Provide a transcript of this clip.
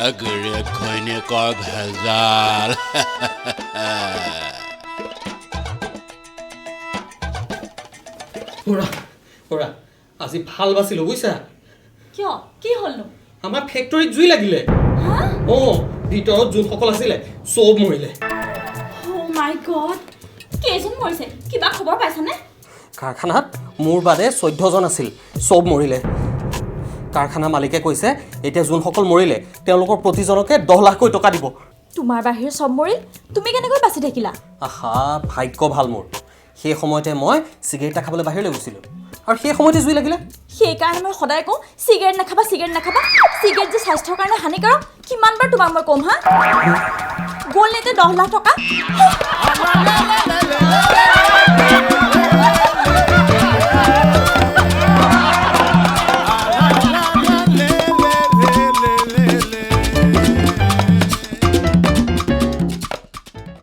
আগৰে ঘৈণীয়েকৰ ভেজাল Bora, আজি ভাল বাছিল বুইছা কিয় কি হলনো আমাৰ ফ্যাক্টৰীত জুই লাগিলে হা ভিতৰত জুই সকল আছিল সব মৰিলে ও মাই গড কেজন মৰিছে কিবা খবৰ পাইছানে কাৰখানাত মোৰ বাদে 14 জন আছিল সব মৰিলে কাৰখানা মালিকে কৈছে এতিয়া জুন সকল মৰিলে তেওঁলোকৰ প্ৰতিজনকে 10 লাখ টকা দিব তোমাৰ বাহিৰ সব মৰিল তুমি কেনেকৈ বাচি থাকিলা আহা ভাগ্য ভাল মোৰ সেই সময়তে মই সিগাৰেট খাবলৈ বাহিৰলৈ গৈছিলো আৰু সেই সময়তে জুই লাগিলে সেই কাৰণে মই সদায় কওঁ সিগাৰেট নাখাবা সিগাৰেট যে স্বাস্থ্যৰ কাৰণে হানিকাৰক কিমান বাৰ তোমাক মই কম হা গ'ল নেতে 10 লাখ টকা